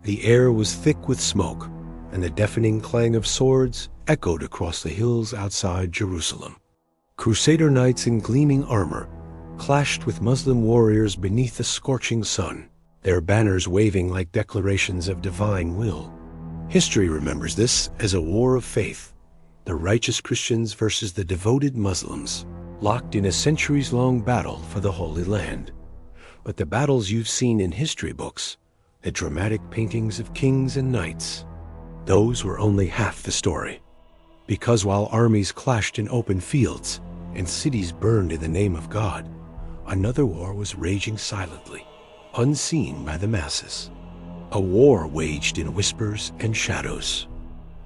The air was thick with smoke, and the deafening clang of swords echoed across the hills outside Jerusalem. Crusader knights in gleaming armor clashed with Muslim warriors beneath the scorching sun, their banners waving like declarations of divine will. History remembers this as a war of faith, the righteous Christians versus the devoted Muslims, locked in a centuries-long battle for the Holy Land. But the battles you've seen in history books, the dramatic paintings of kings and knights, those were only half the story. Because while armies clashed in open fields and cities burned in the name of God, another war was raging silently, unseen by the masses. A war waged in whispers and shadows.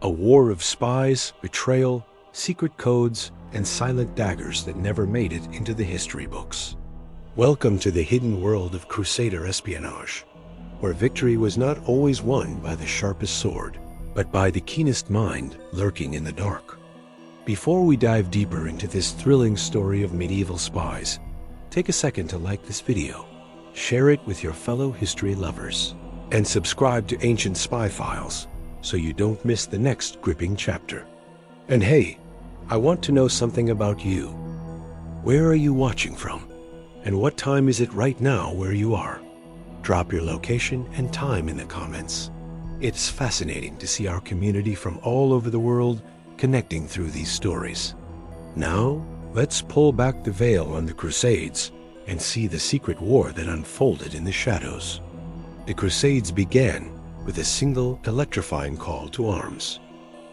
A war of spies, betrayal, secret codes, and silent daggers that never made it into the history books. Welcome to the hidden world of Crusader espionage, where victory was not always won by the sharpest sword, but by the keenest mind lurking in the dark. Before we dive deeper into this thrilling story of medieval spies, take a second to like this video, share it with your fellow history lovers, and subscribe to Ancient Spy Files so you don't miss the next gripping chapter. And hey, I want to know something about you. Where are you watching from? And what time is it right now where you are? Drop your location and time in the comments. It's fascinating to see our community from all over the world connecting through these stories. Now, let's pull back the veil on the Crusades and see the secret war that unfolded in the shadows. The Crusades began with a single electrifying call to arms.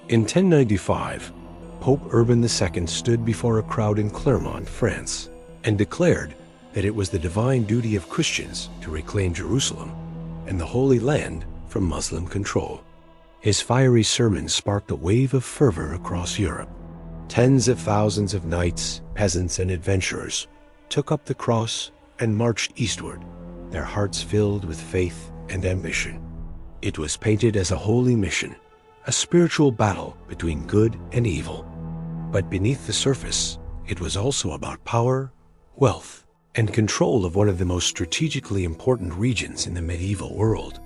In 1095, Pope Urban II stood before a crowd in Clermont, France, and declared that it was the divine duty of Christians to reclaim Jerusalem and the Holy Land from Muslim control. His fiery sermon sparked a wave of fervor across Europe. Tens of thousands of knights, peasants, and adventurers took up the cross and marched eastward, their hearts filled with faith and ambition. It was painted as a holy mission, a spiritual battle between good and evil. But beneath the surface, it was also about power, wealth, and control of one of the most strategically important regions in the medieval world.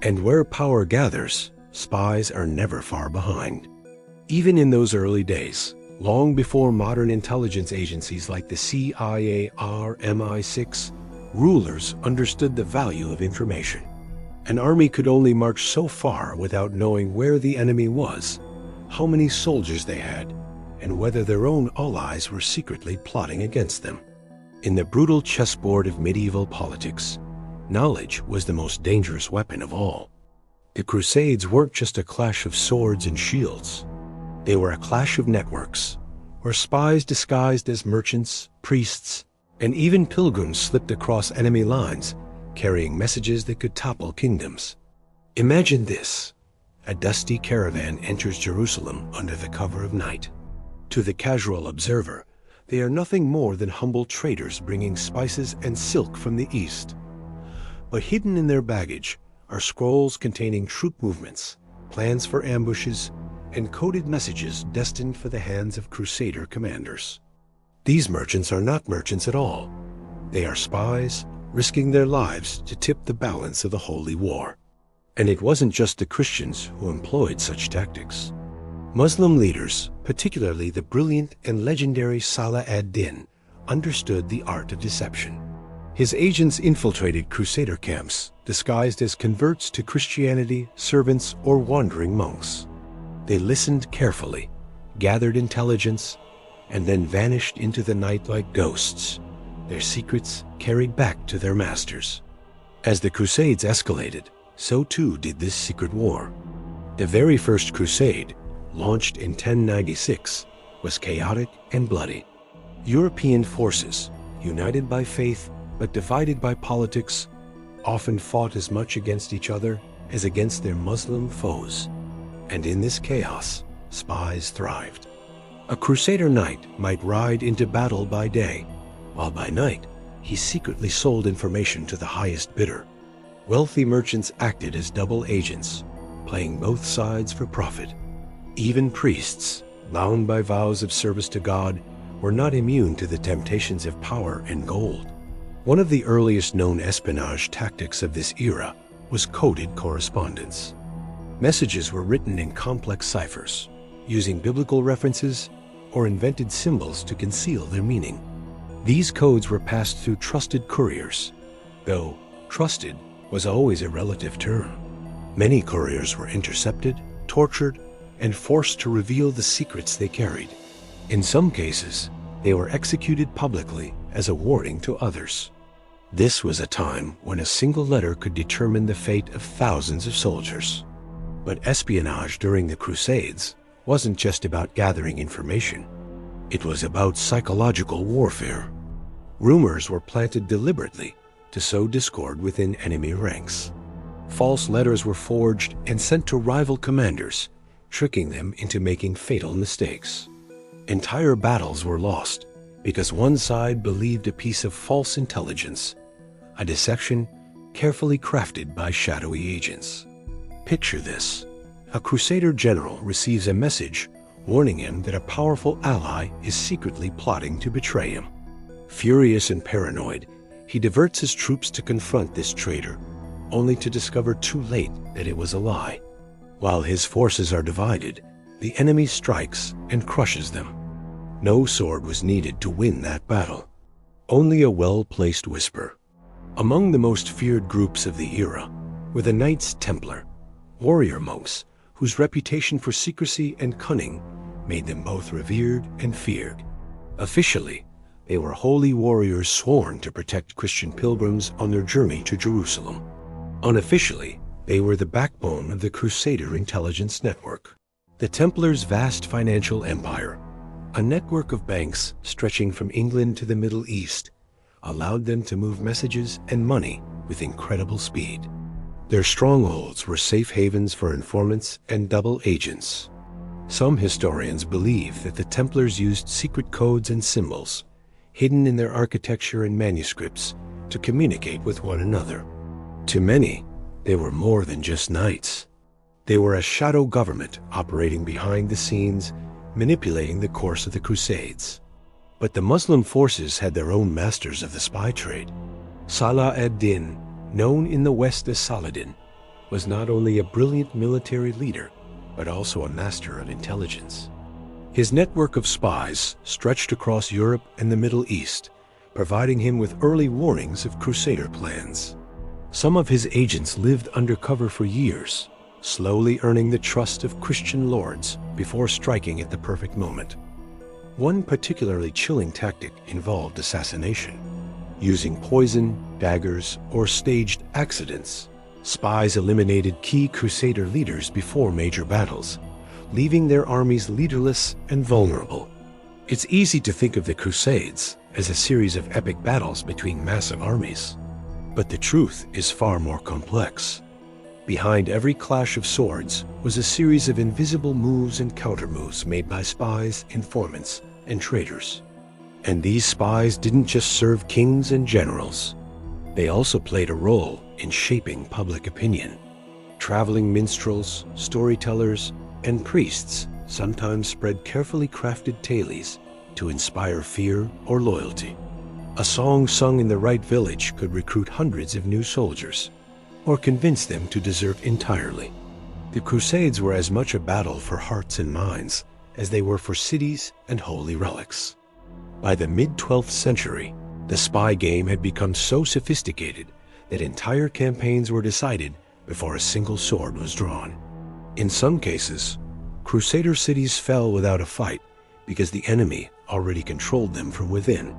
And where power gathers, spies are never far behind. Even in those early days, long before modern intelligence agencies like the CIA or MI6, rulers understood the value of information. An army could only march so far without knowing where the enemy was, how many soldiers they had, and whether their own allies were secretly plotting against them. In the brutal chessboard of medieval politics, knowledge was the most dangerous weapon of all. The Crusades weren't just a clash of swords and shields. They were a clash of networks, where spies disguised as merchants, priests, and even pilgrims slipped across enemy lines, carrying messages that could topple kingdoms. Imagine this: a dusty caravan enters Jerusalem under the cover of night. To the casual observer, they are nothing more than humble traders bringing spices and silk from the east. But hidden in their baggage are scrolls containing troop movements, plans for ambushes, and coded messages destined for the hands of Crusader commanders. These merchants are not merchants at all. They are spies, risking their lives to tip the balance of the holy war. And it wasn't just the Christians who employed such tactics. Muslim leaders, particularly the brilliant and legendary Salah ad-Din, understood the art of deception. His agents infiltrated Crusader camps, disguised as converts to Christianity, servants, or wandering monks. They listened carefully, gathered intelligence, and then vanished into the night like ghosts, their secrets carried back to their masters. As the Crusades escalated, so too did this secret war. The very first crusade, launched in 1096, was chaotic and bloody. European forces, united by faith but divided by politics, often fought as much against each other as against their Muslim foes. And in this chaos, spies thrived. A Crusader knight might ride into battle by day, while by night he secretly sold information to the highest bidder. Wealthy merchants acted as double agents, playing both sides for profit. Even priests, bound by vows of service to God, were not immune to the temptations of power and gold. One of the earliest known espionage tactics of this era was coded correspondence. Messages were written in complex ciphers, using biblical references or invented symbols to conceal their meaning. These codes were passed through trusted couriers, though trusted was always a relative term. Many couriers were intercepted, tortured, and forced to reveal the secrets they carried. In some cases, they were executed publicly as a warning to others. This was a time when a single letter could determine the fate of thousands of soldiers. But espionage during the Crusades wasn't just about gathering information. It was about psychological warfare. Rumors were planted deliberately to sow discord within enemy ranks. False letters were forged and sent to rival commanders, tricking them into making fatal mistakes. Entire battles were lost because one side believed a piece of false intelligence, a deception carefully crafted by shadowy agents. Picture this. A Crusader general receives a message warning him that a powerful ally is secretly plotting to betray him. Furious and paranoid, he diverts his troops to confront this traitor, only to discover too late that it was a lie. While his forces are divided, the enemy strikes and crushes them. No sword was needed to win that battle, only a well-placed whisper. Among the most feared groups of the era were the Knights Templar, warrior monks whose reputation for secrecy and cunning made them both revered and feared. Officially, they were holy warriors sworn to protect Christian pilgrims on their journey to Jerusalem. Unofficially, they were the backbone of the Crusader intelligence network. The Templars' vast financial empire, a network of banks stretching from England to the Middle East, allowed them to move messages and money with incredible speed. Their strongholds were safe havens for informants and double agents. Some historians believe that the Templars used secret codes and symbols, hidden in their architecture and manuscripts, to communicate with one another. To many, they were more than just knights. They were a shadow government operating behind the scenes, manipulating the course of the Crusades. But the Muslim forces had their own masters of the spy trade. Salah ad-Din, known in the West as Saladin, was not only a brilliant military leader, but also a master of intelligence. His network of spies stretched across Europe and the Middle East, providing him with early warnings of Crusader plans. Some of his agents lived undercover for years, slowly earning the trust of Christian lords before striking at the perfect moment. One particularly chilling tactic involved assassination. Using poison, daggers, or staged accidents, spies eliminated key Crusader leaders before major battles, leaving their armies leaderless and vulnerable. It's easy to think of the Crusades as a series of epic battles between massive armies. But the truth is far more complex. Behind every clash of swords was a series of invisible moves and countermoves made by spies, informants, and traitors. And these spies didn't just serve kings and generals. They also played a role in shaping public opinion. Traveling minstrels, storytellers, and priests sometimes spread carefully crafted tales to inspire fear or loyalty. A song sung in the right village could recruit hundreds of new soldiers, or convince them to desert entirely. The Crusades were as much a battle for hearts and minds as they were for cities and holy relics. By the mid-12th century, the spy game had become so sophisticated that entire campaigns were decided before a single sword was drawn. In some cases, Crusader cities fell without a fight because the enemy already controlled them from within.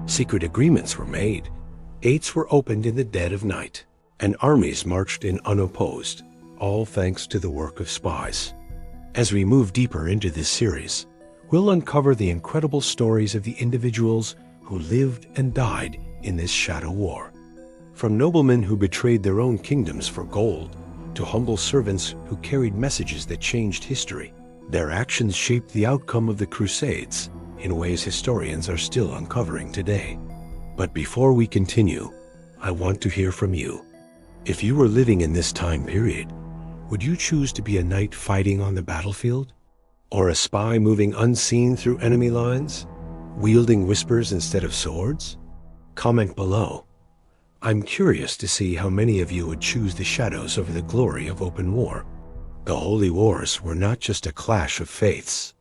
Secret agreements were made, gates were opened in the dead of night, and armies marched in unopposed, all thanks to the work of spies. As we move deeper into this series, we'll uncover the incredible stories of the individuals who lived and died in this shadow war. From noblemen who betrayed their own kingdoms for gold, to humble servants who carried messages that changed history, their actions shaped the outcome of the Crusades in ways historians are still uncovering today. But before we continue, I want to hear from you. If you were living in this time period, would you choose to be a knight fighting on the battlefield? Or a spy moving unseen through enemy lines, wielding whispers instead of swords? Comment below. I'm curious to see how many of you would choose the shadows over the glory of open war. The Holy Wars were not just a clash of faiths.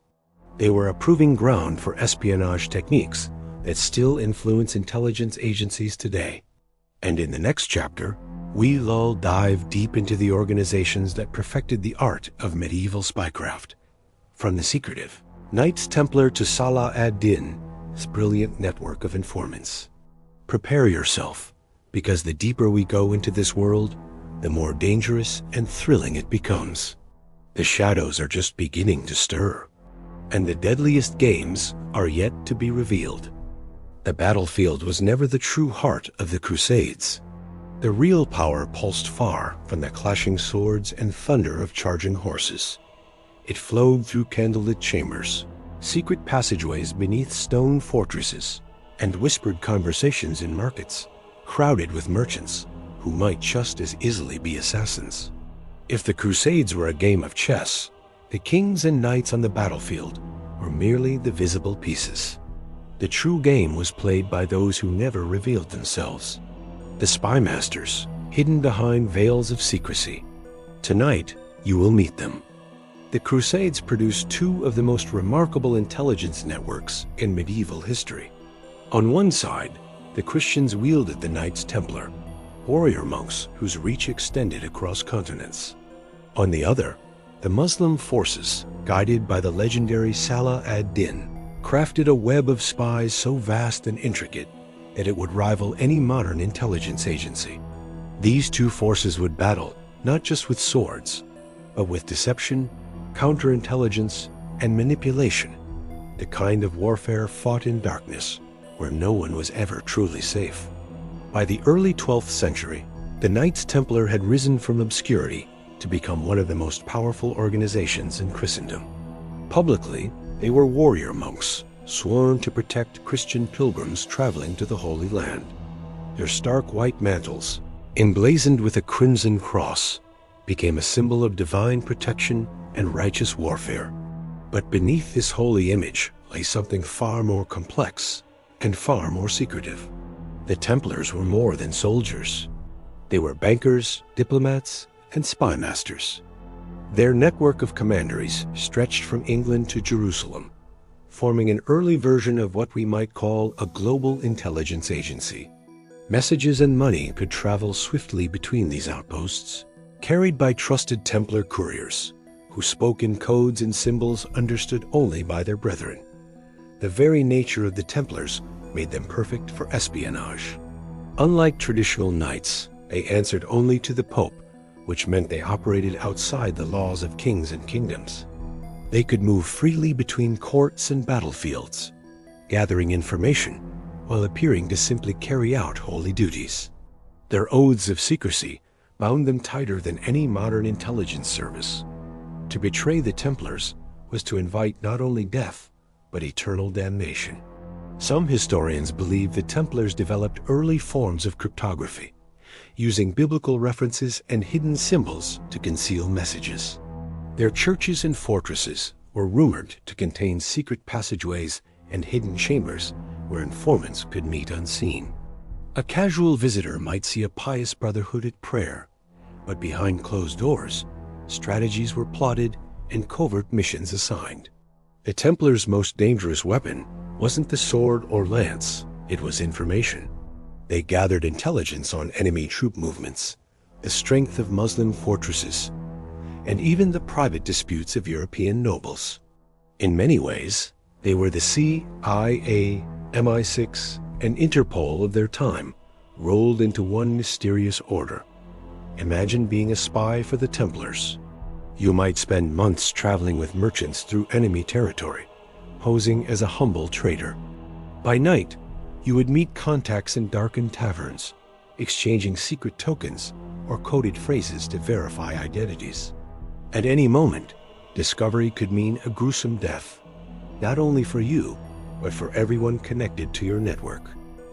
They were a proving ground for espionage techniques that still influence intelligence agencies today. And in the next chapter, we'll dive deep into the organizations that perfected the art of medieval spycraft. From the secretive Knights Templar to Salah ad-Din's brilliant network of informants. Prepare yourself, because the deeper we go into this world, the more dangerous and thrilling it becomes. The shadows are just beginning to stir, and the deadliest games are yet to be revealed. The battlefield was never the true heart of the Crusades. The real power pulsed far from the clashing swords and thunder of charging horses. It flowed through candlelit chambers, secret passageways beneath stone fortresses, and whispered conversations in markets, crowded with merchants who might just as easily be assassins. If the Crusades were a game of chess, the kings and knights on the battlefield were merely the visible pieces. The true game was played by those who never revealed themselves. The spymasters, hidden behind veils of secrecy. Tonight, you will meet them. The Crusades produced two of the most remarkable intelligence networks in medieval history. On one side, the Christians wielded the Knights Templar, warrior monks whose reach extended across continents. On the other, the Muslim forces, guided by the legendary Salah ad-Din, crafted a web of spies so vast and intricate that it would rival any modern intelligence agency. These two forces would battle not just with swords, but with deception, counterintelligence, and manipulation, the kind of warfare fought in darkness, where no one was ever truly safe. By the early 12th century, the Knights Templar had risen from obscurity to become one of the most powerful organizations in Christendom. Publicly, they were warrior monks, sworn to protect Christian pilgrims traveling to the Holy Land. Their stark white mantles, emblazoned with a crimson cross, became a symbol of divine protection and righteous warfare. But beneath this holy image lay something far more complex and far more secretive. The Templars were more than soldiers. They were bankers, diplomats, and spymasters. Their network of commanderies stretched from England to Jerusalem, forming an early version of what we might call a global intelligence agency. Messages and money could travel swiftly between these outposts, carried by trusted Templar couriers, who spoke in codes and symbols understood only by their brethren. The very nature of the Templars made them perfect for espionage. Unlike traditional knights, they answered only to the Pope, which meant they operated outside the laws of kings and kingdoms. They could move freely between courts and battlefields, gathering information while appearing to simply carry out holy duties. Their oaths of secrecy bound them tighter than any modern intelligence service. To betray the Templars was to invite not only death, but eternal damnation. Some historians believe the Templars developed early forms of cryptography, using biblical references and hidden symbols to conceal messages. Their churches and fortresses were rumored to contain secret passageways and hidden chambers where informants could meet unseen. A casual visitor might see a pious brotherhood at prayer, but behind closed doors, strategies were plotted and covert missions assigned. The Templars' most dangerous weapon wasn't the sword or lance, it was information. They gathered intelligence on enemy troop movements, the strength of Muslim fortresses, and even the private disputes of European nobles. In many ways, they were the CIA, MI6, and Interpol of their time, rolled into one mysterious order. Imagine being a spy for the Templars. You might spend months traveling with merchants through enemy territory, posing as a humble trader. By night, you would meet contacts in darkened taverns, exchanging secret tokens or coded phrases to verify identities. At any moment, discovery could mean a gruesome death, not only for you, but for everyone connected to your network.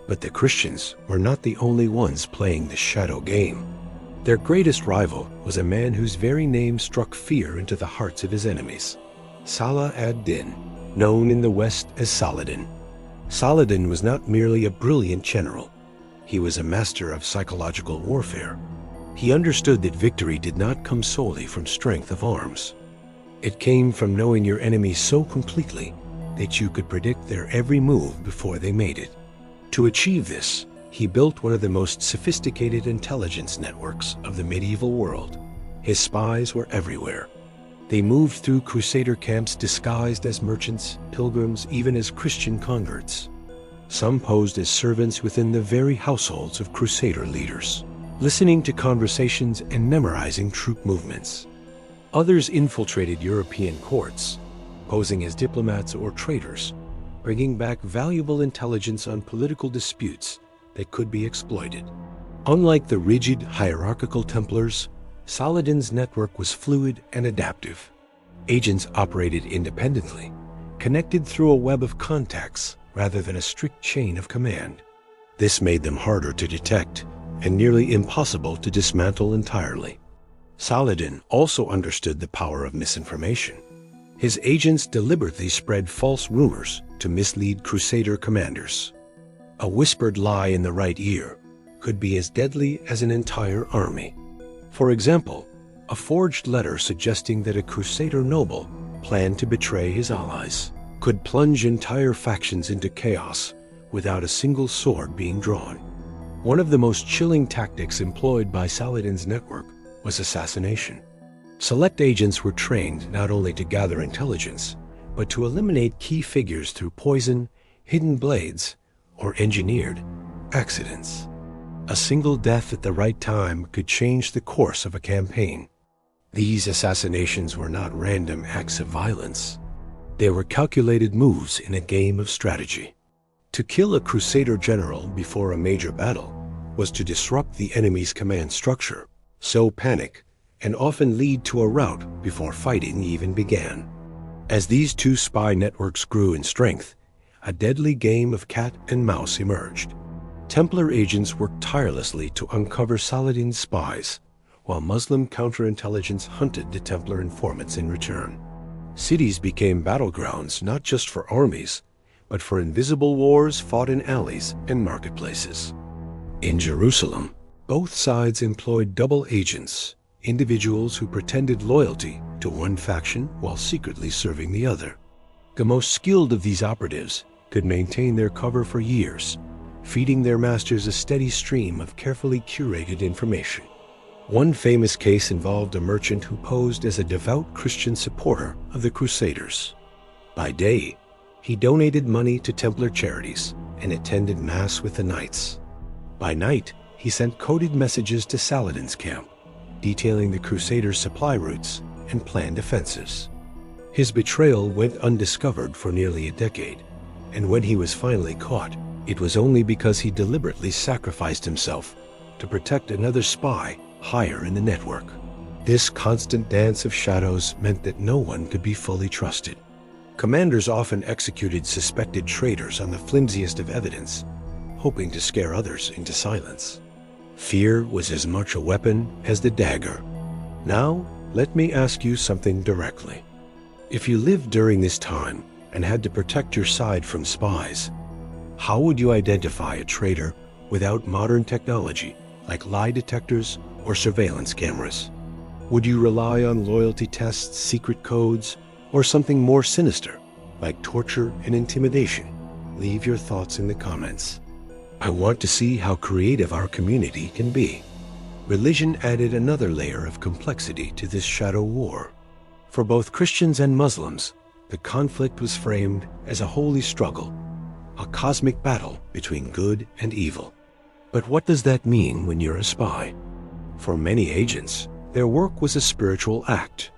But the Christians were not the only ones playing the shadow game. Their greatest rival was a man whose very name struck fear into the hearts of his enemies, Salah ad-Din, known in the West as Saladin. Saladin was not merely a brilliant general. He was a master of psychological warfare. He understood that victory did not come solely from strength of arms. It came from knowing your enemy so completely that you could predict their every move before they made it. To achieve this, he built one of the most sophisticated intelligence networks of the medieval world. His spies were everywhere. They moved through Crusader camps disguised as merchants, pilgrims, even as Christian converts. Some posed as servants within the very households of Crusader leaders, listening to conversations and memorizing troop movements. Others infiltrated European courts, posing as diplomats or traitors, bringing back valuable intelligence on political disputes that could be exploited. Unlike the rigid, hierarchical Templars, Saladin's network was fluid and adaptive. Agents operated independently, connected through a web of contacts rather than a strict chain of command. This made them harder to detect and nearly impossible to dismantle entirely. Saladin also understood the power of misinformation. His agents deliberately spread false rumors to mislead Crusader commanders. A whispered lie in the right ear could be as deadly as an entire army. For example, a forged letter suggesting that a Crusader noble planned to betray his allies could plunge entire factions into chaos without a single sword being drawn. One of the most chilling tactics employed by Saladin's network was assassination. Select agents were trained not only to gather intelligence, but to eliminate key figures through poison, hidden blades, or engineered accidents. A single death at the right time could change the course of a campaign. These assassinations were not random acts of violence. They were calculated moves in a game of strategy. To kill a Crusader general before a major battle was to disrupt the enemy's command structure, sow panic, and often lead to a rout before fighting even began. As these two spy networks grew in strength, a deadly game of cat and mouse emerged. Templar agents worked tirelessly to uncover Saladin's spies, while Muslim counterintelligence hunted the Templar informants in return. Cities became battlegrounds not just for armies, but for invisible wars fought in alleys and marketplaces. In Jerusalem, both sides employed double agents, individuals who pretended loyalty to one faction while secretly serving the other. The most skilled of these operatives could maintain their cover for years, feeding their masters a steady stream of carefully curated information. One famous case involved a merchant who posed as a devout Christian supporter of the Crusaders. By day, he donated money to Templar charities and attended Mass with the Knights. By night, he sent coded messages to Saladin's camp, detailing the Crusaders' supply routes and planned offensives. His betrayal went undiscovered for nearly a decade, and when he was finally caught, it was only because he deliberately sacrificed himself to protect another spy higher in the network. This constant dance of shadows meant that no one could be fully trusted. Commanders often executed suspected traitors on the flimsiest of evidence, hoping to scare others into silence. Fear was as much a weapon as the dagger. Now, let me ask you something directly. If you lived during this time and had to protect your side from spies, how would you identify a traitor without modern technology like lie detectors or surveillance cameras? Would you rely on loyalty tests, secret codes, or something more sinister like torture and intimidation? Leave your thoughts in the comments. I want to see how creative our community can be. Religion added another layer of complexity to this shadow war. For both Christians and Muslims, the conflict was framed as a holy struggle, a cosmic battle between good and evil. But what does that mean when you're a spy? For many agents, their work was a spiritual act.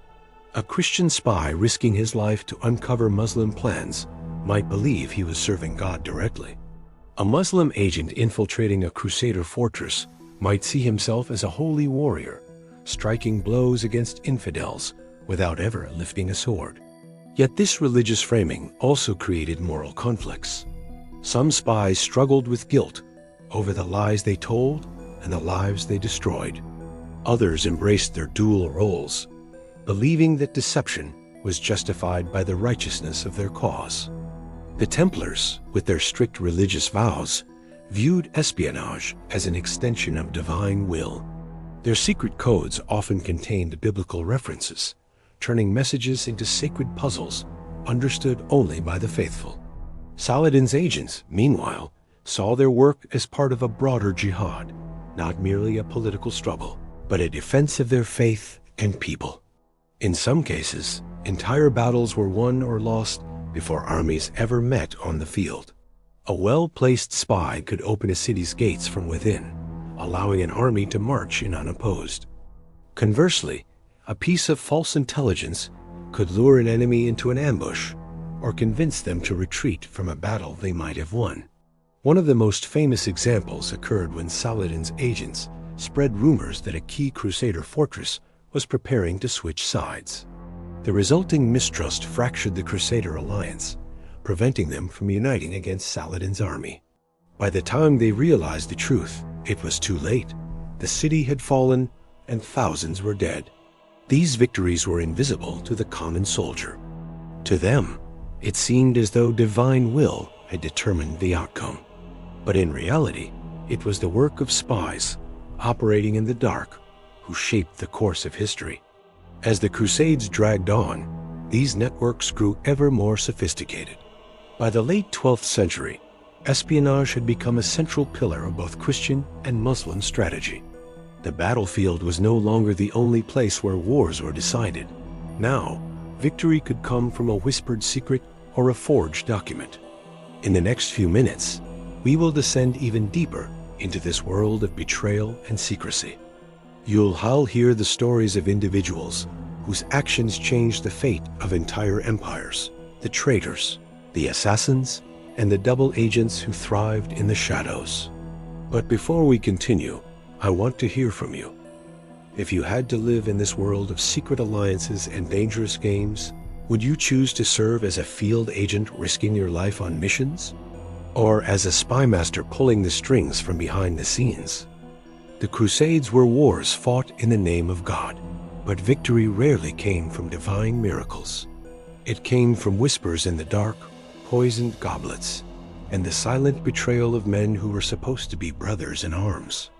A Christian spy risking his life to uncover Muslim plans might believe he was serving God directly. A Muslim agent infiltrating a Crusader fortress might see himself as a holy warrior, striking blows against infidels without ever lifting a sword. Yet this religious framing also created moral conflicts. Some spies struggled with guilt over the lies they told and the lives they destroyed. Others embraced their dual roles, believing that deception was justified by the righteousness of their cause. The Templars, with their strict religious vows, viewed espionage as an extension of divine will. Their secret codes often contained biblical references, turning messages into sacred puzzles understood only by the faithful. Saladin's agents, meanwhile, saw their work as part of a broader jihad, not merely a political struggle, but a defense of their faith and people. In some cases, entire battles were won or lost before armies ever met on the field. A well-placed spy could open a city's gates from within, allowing an army to march in unopposed. Conversely, a piece of false intelligence could lure an enemy into an ambush or convince them to retreat from a battle they might have won. One of the most famous examples occurred when Saladin's agents spread rumors that a key Crusader fortress was preparing to switch sides. The resulting mistrust fractured the Crusader alliance, preventing them from uniting against Saladin's army. By the time they realized the truth, it was too late. The city had fallen and thousands were dead. These victories were invisible to the common soldier. To them, it seemed as though divine will had determined the outcome. But in reality, it was the work of spies operating in the dark who shaped the course of history. As the Crusades dragged on, these networks grew ever more sophisticated. By the late 12th century, espionage had become a central pillar of both Christian and Muslim strategy. The battlefield was no longer the only place where wars were decided. Now, victory could come from a whispered secret or a forged document. In the next few minutes, we will descend even deeper into this world of betrayal and secrecy. You'll hear the stories of individuals whose actions changed the fate of entire empires, the traitors, the assassins, and the double agents who thrived in the shadows. But before we continue, I want to hear from you. If you had to live in this world of secret alliances and dangerous games, would you choose to serve as a field agent risking your life on missions? Or as a spymaster pulling the strings from behind the scenes? The Crusades were wars fought in the name of God, but victory rarely came from divine miracles. It came from whispers in the dark, poisoned goblets, and the silent betrayal of men who were supposed to be brothers in arms.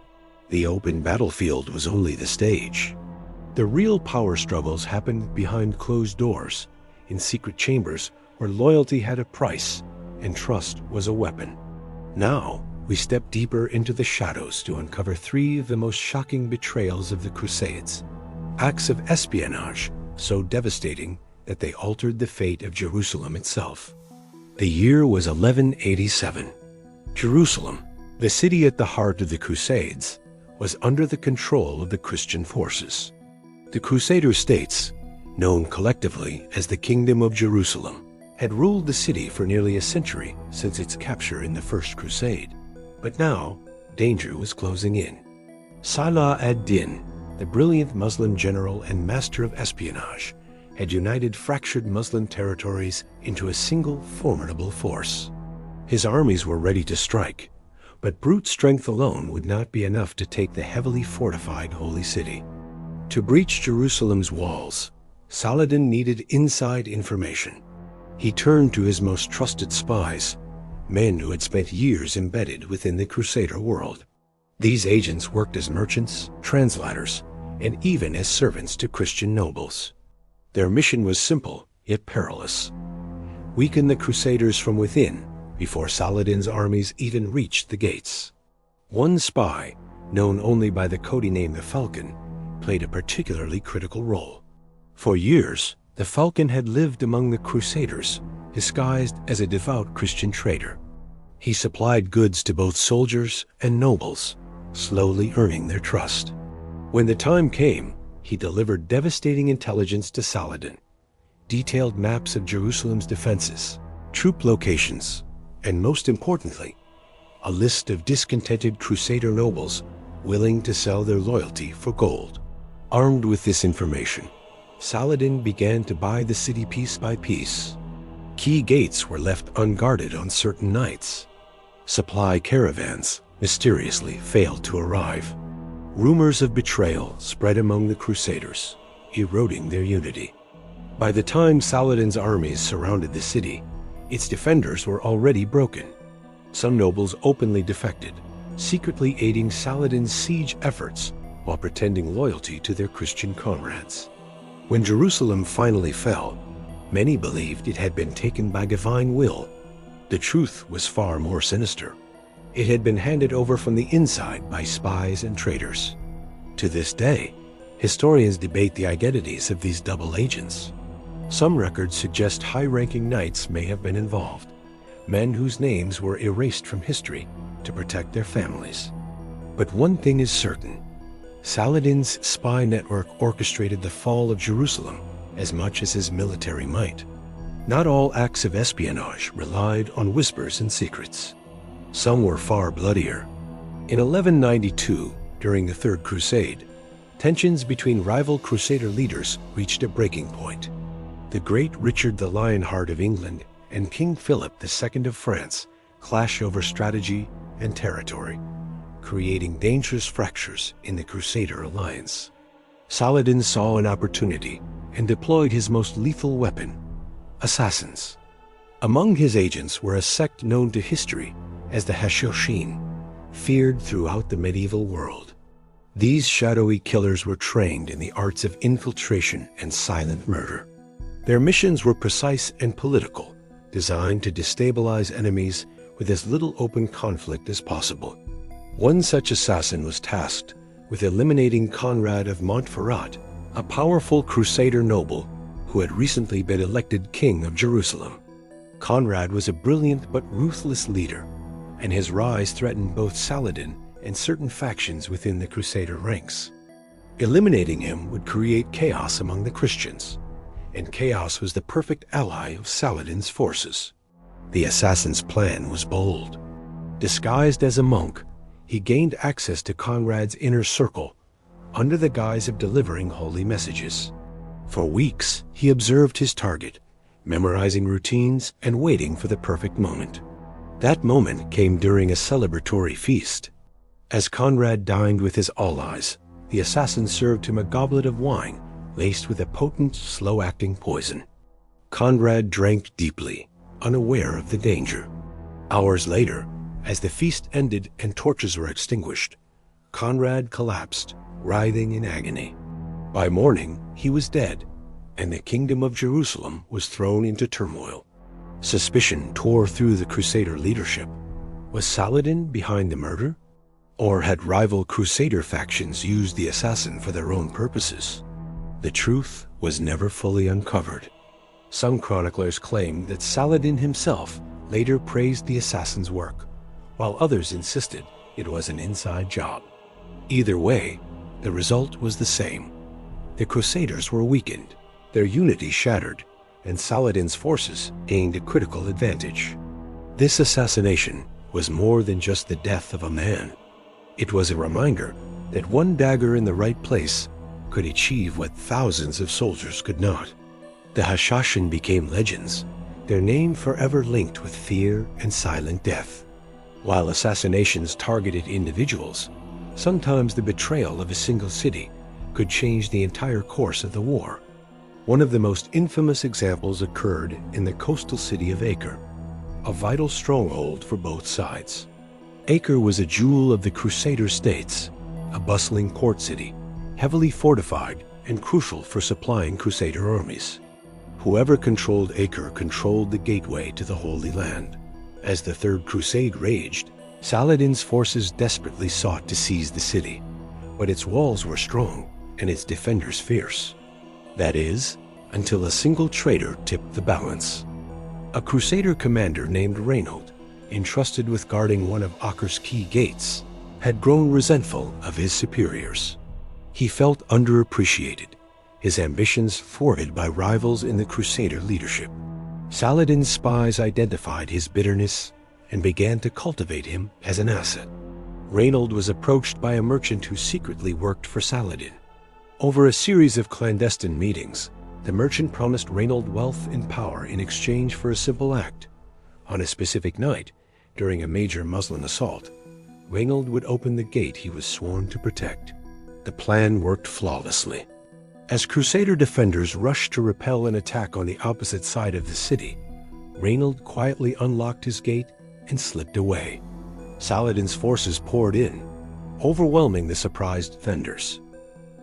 The open battlefield was only the stage. The real power struggles happened behind closed doors, in secret chambers where loyalty had a price and trust was a weapon. Now, we step deeper into the shadows to uncover three of the most shocking betrayals of the Crusades, acts of espionage so devastating that they altered the fate of Jerusalem itself. The year was 1187. Jerusalem, the city at the heart of the Crusades, was under the control of the Christian forces. The Crusader states, known collectively as the Kingdom of Jerusalem, had ruled the city for nearly a century since its capture in the First Crusade. But now, danger was closing in. Salah ad-Din, the brilliant Muslim general and master of espionage, had united fractured Muslim territories into a single formidable force. His armies were ready to strike, but brute strength alone would not be enough to take the heavily fortified Holy City. To breach Jerusalem's walls, Saladin needed inside information. He turned to his most trusted spies, men who had spent years embedded within the Crusader world. These agents worked as merchants, translators, and even as servants to Christian nobles. Their mission was simple, yet perilous: weaken the Crusaders from within before Saladin's armies even reached the gates. One spy, known only by the code name the Falcon, played a particularly critical role. For years, the Falcon had lived among the Crusaders, disguised as a devout Christian trader. He supplied goods to both soldiers and nobles, slowly earning their trust. When the time came, he delivered devastating intelligence to Saladin, detailed maps of Jerusalem's defenses, troop locations, and most importantly, a list of discontented Crusader nobles willing to sell their loyalty for gold. Armed with this information, Saladin began to buy the city piece by piece. Key gates were left unguarded on certain nights. Supply caravans mysteriously failed to arrive. Rumors of betrayal spread among the Crusaders, eroding their unity. By the time Saladin's armies surrounded the city, its defenders were already broken. Some nobles openly defected, secretly aiding Saladin's siege efforts while pretending loyalty to their Christian comrades. When Jerusalem finally fell, many believed it had been taken by divine will. The truth was far more sinister. It had been handed over from the inside by spies and traitors. To this day, historians debate the identities of these double agents. Some records suggest high-ranking knights may have been involved, men whose names were erased from history to protect their families. But one thing is certain: Saladin's spy network orchestrated the fall of Jerusalem as much as his military might. Not all acts of espionage relied on whispers and secrets. Some were far bloodier. In 1192, during the Third Crusade, tensions between rival Crusader leaders reached a breaking point. The great Richard the Lionheart of England and King Philip II of France clashed over strategy and territory, creating dangerous fractures in the Crusader alliance. Saladin saw an opportunity and deployed his most lethal weapon: assassins. Among his agents were a sect known to history as the Hashoshin, feared throughout the medieval world. These shadowy killers were trained in the arts of infiltration and silent murder. Their missions were precise and political, designed to destabilize enemies with as little open conflict as possible. One such assassin was tasked with eliminating Conrad of Montferrat, a powerful Crusader noble who had recently been elected king of Jerusalem. Conrad was a brilliant but ruthless leader, and his rise threatened both Saladin and certain factions within the Crusader ranks. Eliminating him would create chaos among the Christians, and chaos was the perfect ally of Saladin's forces. The assassin's plan was bold. Disguised as a monk, he gained access to Conrad's inner circle under the guise of delivering holy messages. For weeks, he observed his target, memorizing routines and waiting for the perfect moment. That moment came during a celebratory feast. As Conrad dined with his allies, the assassin served him a goblet of wine laced with a potent, slow-acting poison. Conrad drank deeply, unaware of the danger. Hours later, as the feast ended and torches were extinguished, Conrad collapsed, writhing in agony. By morning, he was dead, and the kingdom of Jerusalem was thrown into turmoil. Suspicion tore through the Crusader leadership. Was Saladin behind the murder? Or had rival Crusader factions used the assassin for their own purposes? The truth was never fully uncovered. Some chroniclers claimed that Saladin himself later praised the assassin's work, while others insisted it was an inside job. Either way, the result was the same. The Crusaders were weakened, their unity shattered, and Saladin's forces gained a critical advantage. This assassination was more than just the death of a man. It was a reminder that one dagger in the right place could achieve what thousands of soldiers could not. The Hashashin became legends, their name forever linked with fear and silent death. While assassinations targeted individuals, sometimes the betrayal of a single city could change the entire course of the war. One of the most infamous examples occurred in the coastal city of Acre, a vital stronghold for both sides. Acre was a jewel of the Crusader states, a bustling port city, heavily fortified and crucial for supplying Crusader armies. Whoever controlled Acre controlled the gateway to the Holy Land. As the Third Crusade raged, Saladin's forces desperately sought to seize the city, but its walls were strong and its defenders fierce. That is, until a single traitor tipped the balance. A Crusader commander named Reynold, entrusted with guarding one of Acre's key gates, had grown resentful of his superiors. He felt underappreciated, his ambitions thwarted by rivals in the Crusader leadership. Saladin's spies identified his bitterness and began to cultivate him as an asset. Reynold was approached by a merchant who secretly worked for Saladin. Over a series of clandestine meetings, the merchant promised Reynold wealth and power in exchange for a simple act. On a specific night, during a major Muslim assault, Reynold would open the gate he was sworn to protect. The plan worked flawlessly. As Crusader defenders rushed to repel an attack on the opposite side of the city, Reynold quietly unlocked his gate and slipped away. Saladin's forces poured in, overwhelming the surprised defenders.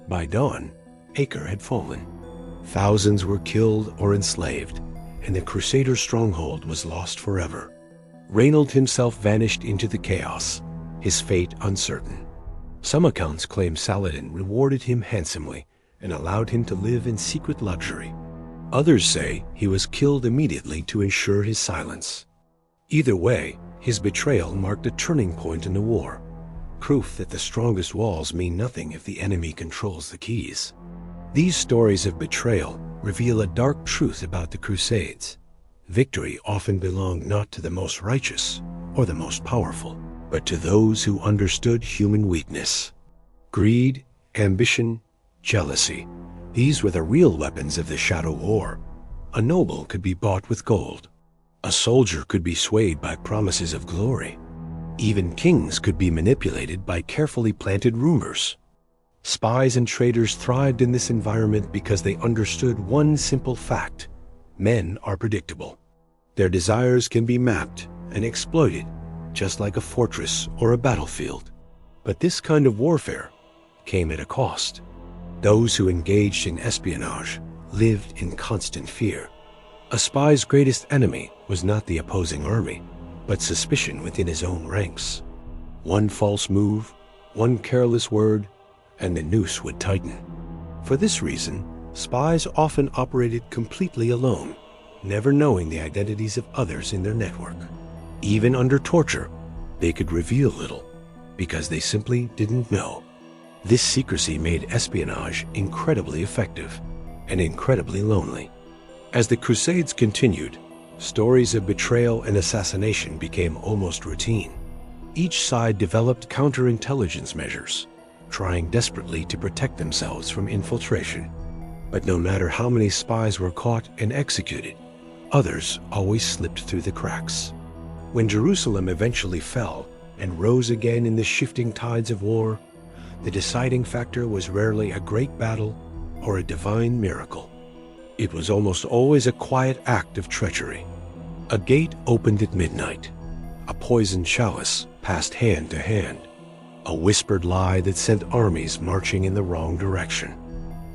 By dawn, Acre had fallen. Thousands were killed or enslaved, and the Crusader stronghold was lost forever. Reynold himself vanished into the chaos, his fate uncertain. Some accounts claim Saladin rewarded him handsomely and allowed him to live in secret luxury. Others say he was killed immediately to ensure his silence. Either way, his betrayal marked a turning point in the war, proof that the strongest walls mean nothing if the enemy controls the keys. These stories of betrayal reveal a dark truth about the Crusades. Victory often belonged not to the most righteous or the most powerful, but to those who understood human weakness. Greed, ambition, jealousy, these were the real weapons of the Shadow War. A noble could be bought with gold. A soldier could be swayed by promises of glory. Even kings could be manipulated by carefully planted rumors. Spies and traitors thrived in this environment because they understood one simple fact: men are predictable. Their desires can be mapped and exploited, just like a fortress or a battlefield. But this kind of warfare came at a cost. Those who engaged in espionage lived in constant fear. A spy's greatest enemy was not the opposing army, but suspicion within his own ranks. One false move, one careless word, and the noose would tighten. For this reason, spies often operated completely alone, never knowing the identities of others in their network. Even under torture, they could reveal little, because they simply didn't know. This secrecy made espionage incredibly effective and incredibly lonely. As the Crusades continued, stories of betrayal and assassination became almost routine. Each side developed counterintelligence measures, trying desperately to protect themselves from infiltration. But no matter how many spies were caught and executed, others always slipped through the cracks. When Jerusalem eventually fell and rose again in the shifting tides of war, the deciding factor was rarely a great battle or a divine miracle. It was almost always a quiet act of treachery. A gate opened at midnight. A poisoned chalice passed hand to hand. A whispered lie that sent armies marching in the wrong direction.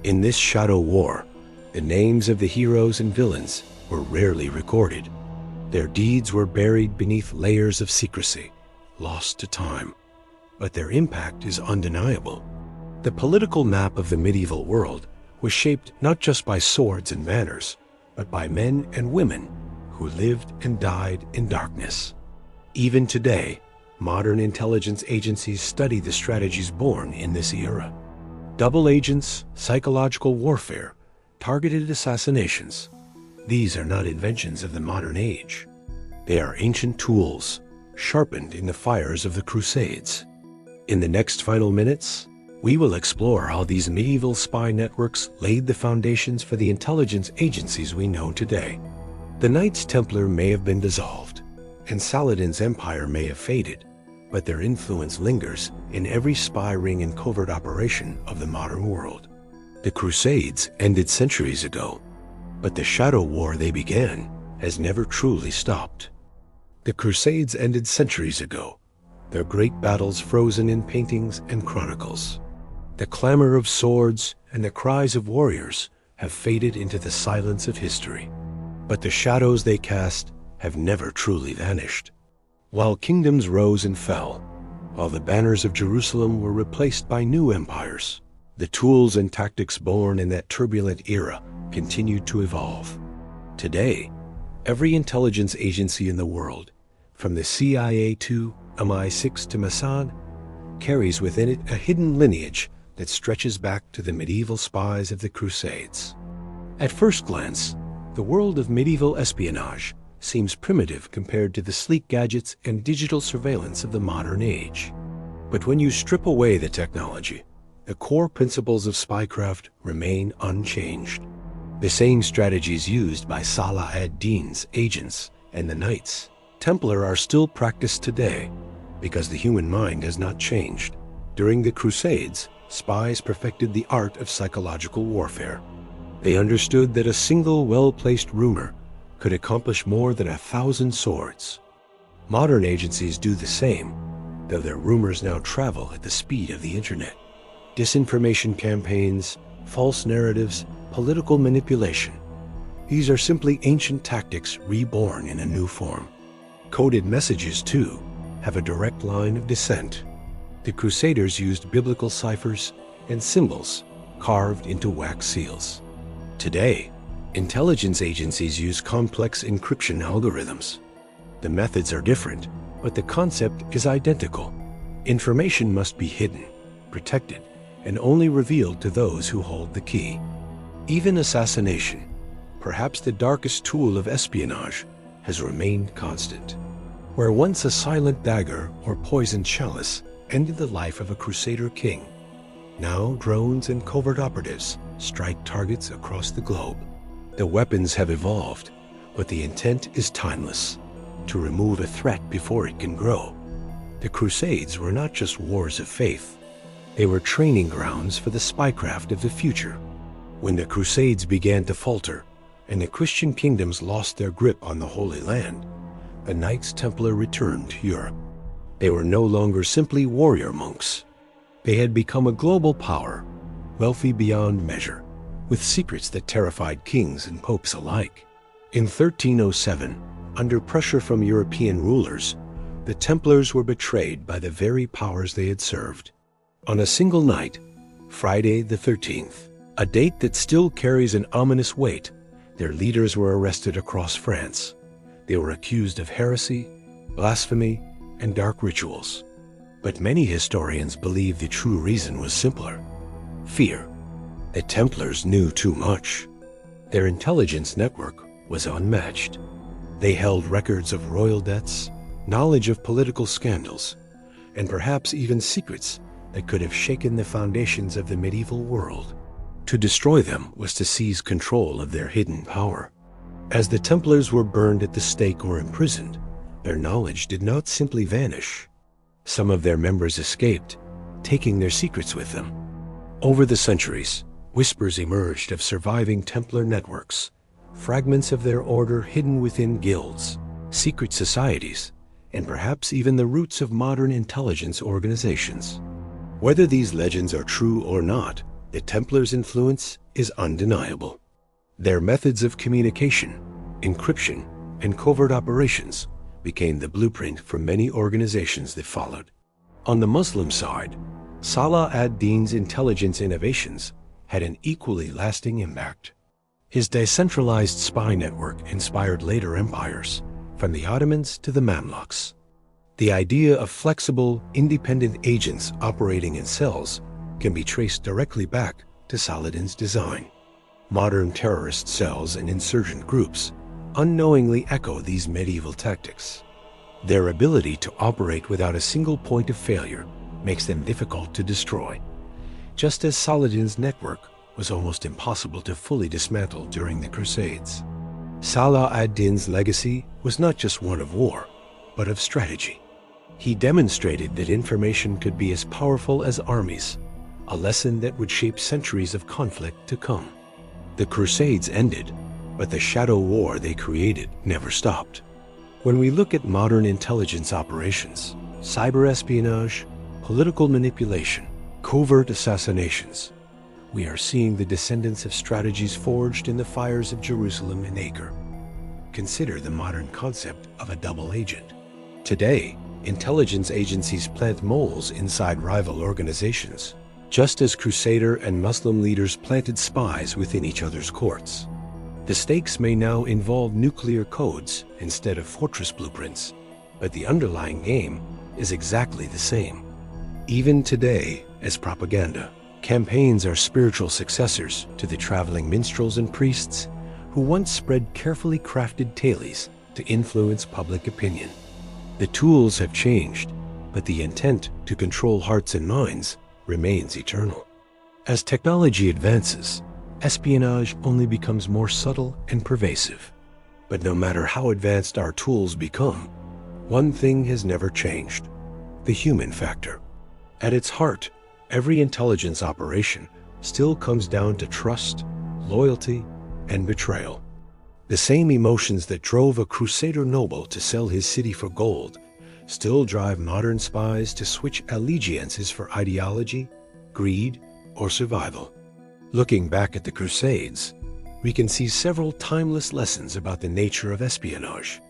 In this shadow war, the names of the heroes and villains were rarely recorded. Their deeds were buried beneath layers of secrecy, lost to time. But their impact is undeniable. The political map of the medieval world was shaped not just by swords and banners, but by men and women who lived and died in darkness. Even today, modern intelligence agencies study the strategies born in this era. Double agents, psychological warfare, targeted assassinations. These are not inventions of the modern age. They are ancient tools, sharpened in the fires of the Crusades. In the next final minutes, we will explore how these medieval spy networks laid the foundations for the intelligence agencies we know today. The Knights Templar may have been dissolved, and Saladin's empire may have faded, but their influence lingers in every spy ring and covert operation of the modern world. The Crusades ended centuries ago, but the shadow war they began has never truly stopped. The Crusades ended centuries ago, their great battles frozen in paintings and chronicles. The clamor of swords and the cries of warriors have faded into the silence of history, but the shadows they cast have never truly vanished. While kingdoms rose and fell, while the banners of Jerusalem were replaced by new empires, the tools and tactics born in that turbulent era continued to evolve. Today, every intelligence agency in the world, from the CIA to MI6 to Mossad, carries within it a hidden lineage that stretches back to the medieval spies of the Crusades. At first glance, the world of medieval espionage seems primitive compared to the sleek gadgets and digital surveillance of the modern age. But when you strip away the technology, the core principles of spycraft remain unchanged. The same strategies used by Salah ad-Din's agents and the Knights Templar are still practiced today because the human mind has not changed. During the Crusades, spies perfected the art of psychological warfare. They understood that a single well-placed rumor could accomplish more than 1,000 swords. Modern agencies do the same, though their rumors now travel at the speed of the internet. Disinformation campaigns, false narratives, political manipulation. These are simply ancient tactics reborn in a new form. Coded messages, too, have a direct line of descent. The Crusaders used biblical ciphers and symbols carved into wax seals. Today, intelligence agencies use complex encryption algorithms. The methods are different, but the concept is identical. Information must be hidden, protected, and only revealed to those who hold the key. Even assassination, perhaps the darkest tool of espionage, has remained constant. Where once a silent dagger or poisoned chalice ended the life of a Crusader king, now drones and covert operatives strike targets across the globe. The weapons have evolved, but the intent is timeless: to remove a threat before it can grow. The Crusades were not just wars of faith. They were training grounds for the spycraft of the future. When the Crusades began to falter, and the Christian kingdoms lost their grip on the Holy Land, the Knights Templar returned to Europe. They were no longer simply warrior monks. They had become a global power, wealthy beyond measure, with secrets that terrified kings and popes alike. In 1307, under pressure from European rulers, the Templars were betrayed by the very powers they had served. On a single night, Friday the 13th, a date that still carries an ominous weight, their leaders were arrested across France. They were accused of heresy, blasphemy, and dark rituals. But many historians believe the true reason was simpler: fear. The Templars knew too much. Their intelligence network was unmatched. They held records of royal debts, knowledge of political scandals, and perhaps even secrets that could have shaken the foundations of the medieval world. To destroy them was to seize control of their hidden power. As the Templars were burned at the stake or imprisoned, their knowledge did not simply vanish. Some of their members escaped, taking their secrets with them. Over the centuries, whispers emerged of surviving Templar networks, fragments of their order hidden within guilds, secret societies, and perhaps even the roots of modern intelligence organizations. Whether these legends are true or not, the Templars' influence is undeniable. Their methods of communication, encryption, and covert operations became the blueprint for many organizations that followed. On the Muslim side, Salah ad-Din's intelligence innovations had an equally lasting impact. His decentralized spy network inspired later empires, from the Ottomans to the Mamluks. The idea of flexible, independent agents operating in cells can be traced directly back to Saladin's design. Modern terrorist cells and insurgent groups unknowingly echo these medieval tactics. Their ability to operate without a single point of failure makes them difficult to destroy, just as Saladin's network was almost impossible to fully dismantle during the Crusades. Salah ad-Din's legacy was not just one of war, but of strategy. He demonstrated that information could be as powerful as armies, a lesson that would shape centuries of conflict to come. The Crusades ended, but the shadow war they created never stopped. When we look at modern intelligence operations, cyber espionage, political manipulation, covert assassinations, we are seeing the descendants of strategies forged in the fires of Jerusalem and Acre. Consider the modern concept of a double agent. Today, intelligence agencies plant moles inside rival organizations, just as Crusader and Muslim leaders planted spies within each other's courts. The stakes may now involve nuclear codes instead of fortress blueprints, but the underlying game is exactly the same. Even today, as propaganda, campaigns are spiritual successors to the traveling minstrels and priests who once spread carefully crafted tales to influence public opinion. The tools have changed, but the intent to control hearts and minds remains eternal. As technology advances, espionage only becomes more subtle and pervasive. But no matter how advanced our tools become, one thing has never changed: the human factor. At its heart, every intelligence operation still comes down to trust, loyalty, and betrayal. The same emotions that drove a Crusader noble to sell his city for gold still drive modern spies to switch allegiances for ideology, greed, or survival. Looking back at the Crusades, we can see several timeless lessons about the nature of espionage.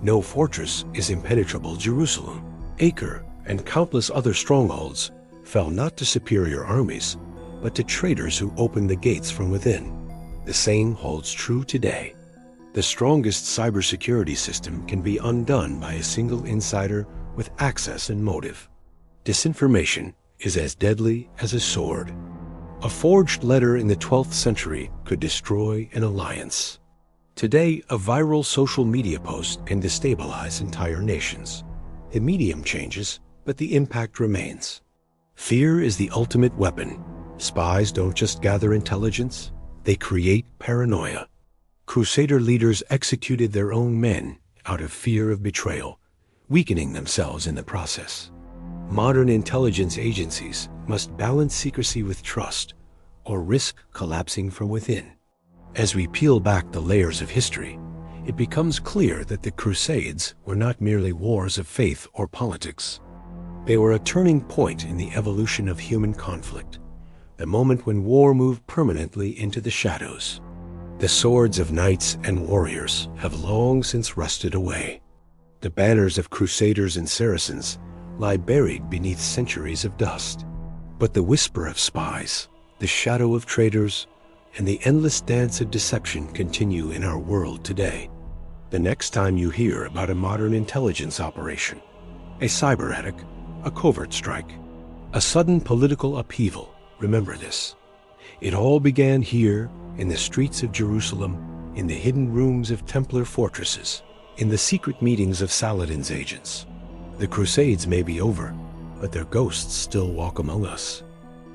No fortress is impenetrable. Jerusalem, Acre, and countless other strongholds fell not to superior armies, but to traitors who opened the gates from within. The same holds true today. The strongest cybersecurity system can be undone by a single insider with access and motive. Disinformation is as deadly as a sword. A forged letter in the 12th century could destroy an alliance. Today, a viral social media post can destabilize entire nations. The medium changes, but the impact remains. Fear is the ultimate weapon. Spies don't just gather intelligence, they create paranoia. Crusader leaders executed their own men out of fear of betrayal, weakening themselves in the process. Modern intelligence agencies must balance secrecy with trust, or risk collapsing from within. As we peel back the layers of history, it becomes clear that the Crusades were not merely wars of faith or politics. They were a turning point in the evolution of human conflict, the moment when war moved permanently into the shadows. The swords of knights and warriors have long since rusted away. The banners of Crusaders and Saracens lie buried beneath centuries of dust. But the whisper of spies, the shadow of traitors, and the endless dance of deception continue in our world today. The next time you hear about a modern intelligence operation, a cyber attack, a covert strike, a sudden political upheaval, remember this. It all began here in the streets of Jerusalem, in the hidden rooms of Templar fortresses, in the secret meetings of Saladin's agents. The Crusades may be over, but their ghosts still walk among us.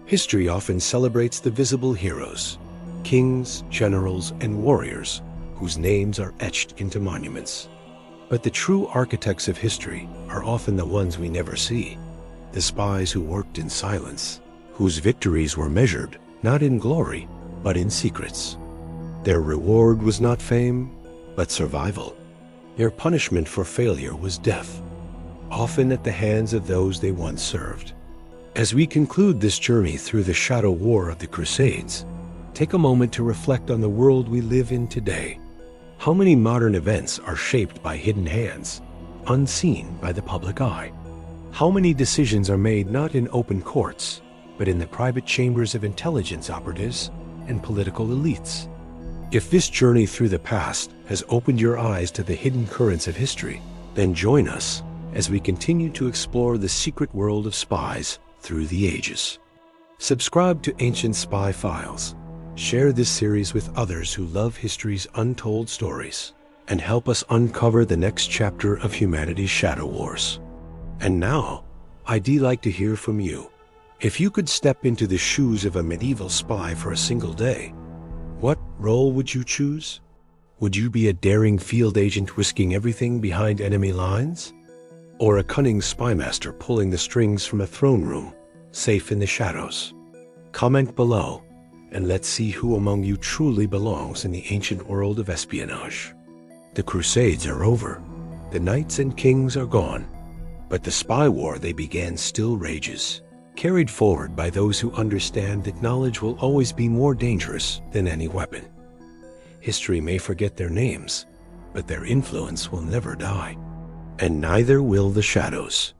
History often celebrates the visible heroes, kings, generals, and warriors whose names are etched into monuments. But the true architects of history are often the ones we never see, the spies who worked in silence, whose victories were measured not in glory, but in secrets. Their reward was not fame, but survival. Their punishment for failure was death, often at the hands of those they once served. As we conclude this journey through the shadow war of the Crusades, take a moment to reflect on the world we live in today. How many modern events are shaped by hidden hands, unseen by the public eye? How many decisions are made not in open courts, but in the private chambers of intelligence operatives and political elites? If this journey through the past has opened your eyes to the hidden currents of history, then join us as we continue to explore the secret world of spies through the ages. Subscribe to Ancient Spy Files. Share this series with others who love history's untold stories, and help us uncover the next chapter of humanity's shadow wars. And now, I'd like to hear from you. If you could step into the shoes of a medieval spy for a single day, what role would you choose? Would you be a daring field agent risking everything behind enemy lines? Or a cunning spymaster pulling the strings from a throne room, safe in the shadows? Comment below, and let's see who among you truly belongs in the ancient world of espionage. The Crusades are over, the knights and kings are gone, but the spy war they began still rages, carried forward by those who understand that knowledge will always be more dangerous than any weapon. History may forget their names, but their influence will never die. And neither will the shadows.